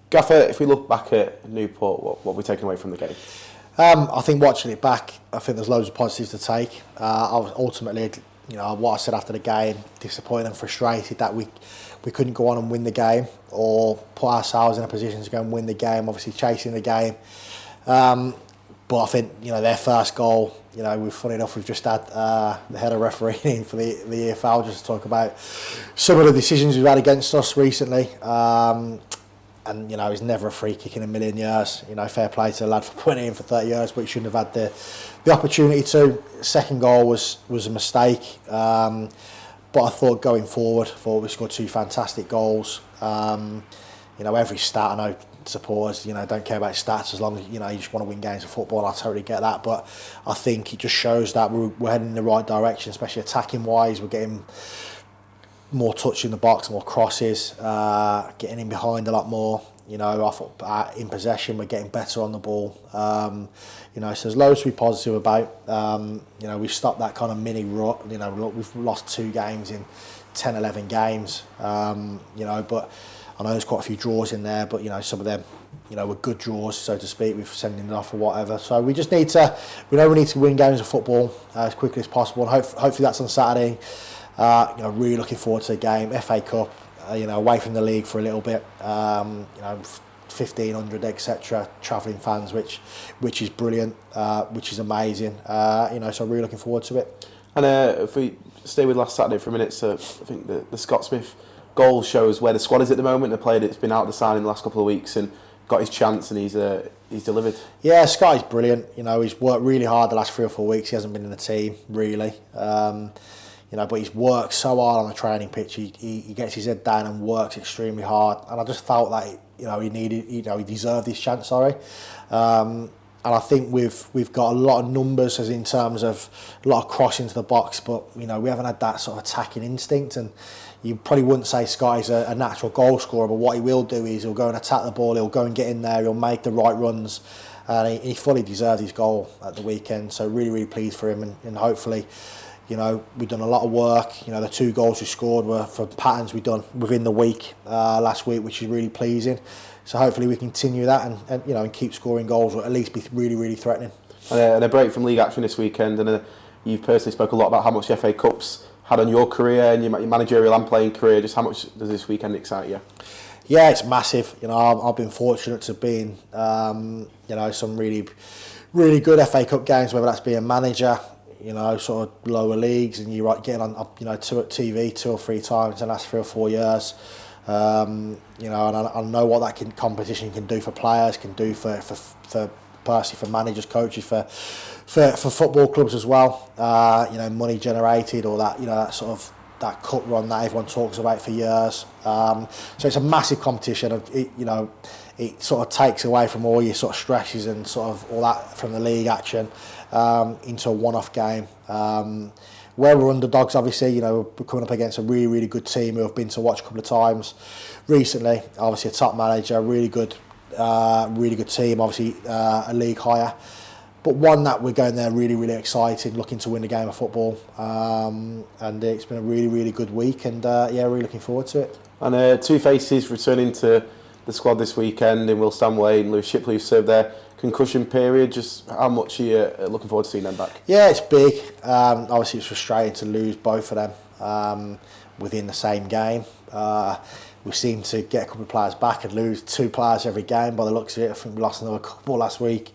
Gaffer, if we look back at Newport, what are we taking away from the game? I think watching it back, I think there's loads of positives to take. I was ultimately, what I said after the game, disappointed and frustrated that we couldn't go on and win the game or put ourselves in a position to go and win the game, obviously chasing the game. But I think, their first goal, funny enough, we've just had the head of refereeing in for the EFL just to talk about some of the decisions we've had against us recently. And, he's never a free kick in a million years. Fair play to the lad for putting it in for 30 years, but he shouldn't have had the opportunity to. Second goal was a mistake. But I thought going forward, we scored 2 fantastic goals. Every stat, I know supporters, don't care about stats as long as, you just want to win games of football. I totally get that. But I think it just shows that we're heading in the right direction, especially attacking wise. We're getting more touch in the box, more crosses, getting in behind a lot more. I thought in possession we're getting better on the ball. So there's loads to be positive about. We've stopped that kind of mini rut. We've lost 2 games in 10, 11 games. But I know there's quite a few draws in there. But some of them, were good draws, so to speak. We've sending it off or whatever. So we just need to. We know we need to win games of football as quickly as possible. And hopefully that's on Saturday. Really looking forward to the game. FA Cup, away from the league for a little bit. 1,500 etc. travelling fans, which is brilliant, which is amazing. So really looking forward to it. And if we stay with last Saturday for a minute, so I think the Scott Smith goal shows where the squad is at the moment. The player that's been out of the side in the last couple of weeks and got his chance, and he's delivered. Yeah, Scott's brilliant. He's worked really hard the last 3 or 4 weeks. He hasn't been in the team really. But he's worked so hard on the training pitch. He gets his head down and works extremely hard. And I just felt like he deserved his chance. And I think we've got a lot of numbers as in terms of a lot of cross into the box, but we haven't had that sort of attacking instinct. And you probably wouldn't say Scott is a natural goal scorer, but what he will do is he'll go and attack the ball. He'll go and get in there. He'll make the right runs, and he fully deserved his goal at the weekend. So really, really pleased for him, and hopefully. We've done a lot of work. The 2 goals we scored were for patterns we've done within the week last week, which is really pleasing. So hopefully we continue that and keep scoring goals, or at least be really, really threatening. And a break from league action this weekend. And you've personally spoke a lot about how much the FA Cup's had on your career and your managerial and playing career. Just how much does this weekend excite you? Yeah, it's massive. I've been fortunate to be in some really, really good FA Cup games, whether that's being manager. Sort of lower leagues, and you're getting on, TV 2 or 3 times in the last 3 or 4 years. And I know what that competition can do for players, can do for personally for managers, coaches, for football clubs as well. Money generated, or that that sort of that cup run that everyone talks about for years. So it's a massive competition. It sort of takes away from all your sort of stresses and sort of all that from the league action. Into a one-off game where we're underdogs. Obviously, we're coming up against a really, really good team who I've been to watch a couple of times recently. Obviously, a top manager, really good team. Obviously, a league higher, but one that we're going there really, really excited, looking to win the game of football. And it's been a really, really good week, and really looking forward to it. And 2 faces returning to the squad this weekend in Will Stanway and Lewis Shipley, who served their concussion period. Just how much are you looking forward to seeing them back? Yeah, it's big. Obviously, it's frustrating to lose both of them within the same game. We seem to get a couple of players back and lose 2 players every game by the looks of it. I think we lost another couple last week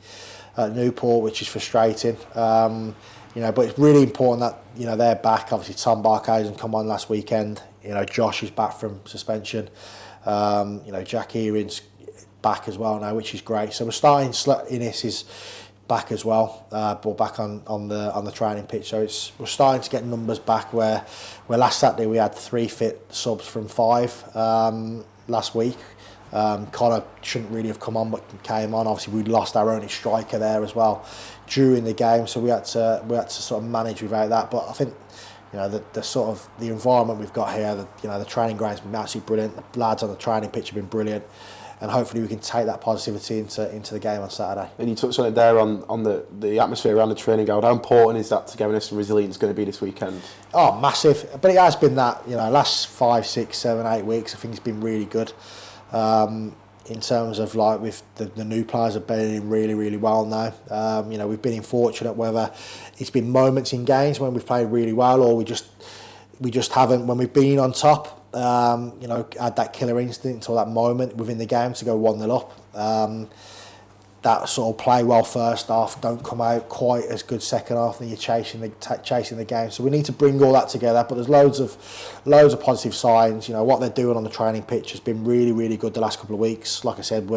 at Newport, which is frustrating. But it's really important that they're back. Obviously, Tom Barkhausen come on last weekend. Josh is back from suspension. Jack Earings back as well now, which is great. So we're starting. Innes is back as well, but back on the training pitch. So we're starting to get numbers back. Where last Saturday we had 3 fit subs from 5 last week. Connor shouldn't really have come on, but came on. Obviously, we lost our only striker there as well during the game, so we had to sort of manage without that. But I think the sort of the environment we've got here, the training ground's been absolutely brilliant. The lads on the training pitch have been brilliant. And hopefully we can take that positivity into the game on Saturday. And you touched on it there on the atmosphere around the training ground. How important is that togetherness and resilience going to be this weekend? Oh, massive. But it has been that, last 5, 6, 7, 8 weeks, I think it's been really good. in terms of like with the new players have been in really, really well now. You know, we've been fortunate whether it's been moments in games when we've played really well, or we just haven't, when we've been on top, you know, had that killer instinct or that moment within the game to go 1-0 up. That sort of play well first half, don't come out quite as good second half, and you're chasing the game. So we need to bring all that together. But there's loads of positive signs. You know, what they're doing on the training pitch has been really, really good the last couple of weeks. Like I said,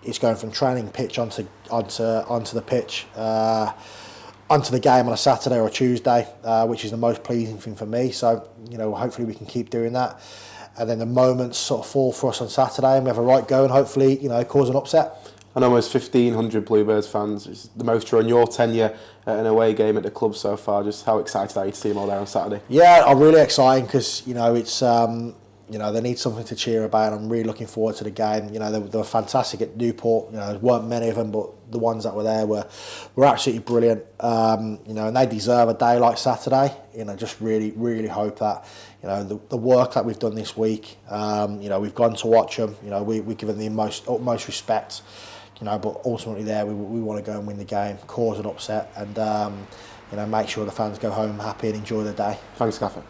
it's going from training pitch onto the pitch, onto the game on a Saturday or a Tuesday, which is the most pleasing thing for me. So, you know, hopefully we can keep doing that. And then the moments sort of fall for us on Saturday, and we have a right go, and hopefully, you know, cause an upset. And almost 1,500 Bluebirds fans. It's the most during your tenure at an away game at the club so far. Just how excited are you to see them all there on Saturday? Yeah, I'm really excited because, you know, it's you know, they need something to cheer about. I'm really looking forward to the game. You know, they were fantastic at Newport. You know, there weren't many of them, but the ones that were there were absolutely brilliant. You know, and they deserve a day like Saturday. You know, just really, really hope that, you know, the work that we've done this week, you know, we've gone to watch them. You know, we give them the utmost respect. You know, but ultimately there we want to go and win the game, cause an upset, and you know, make sure the fans go home happy and enjoy the day. Thanks, Gaffer.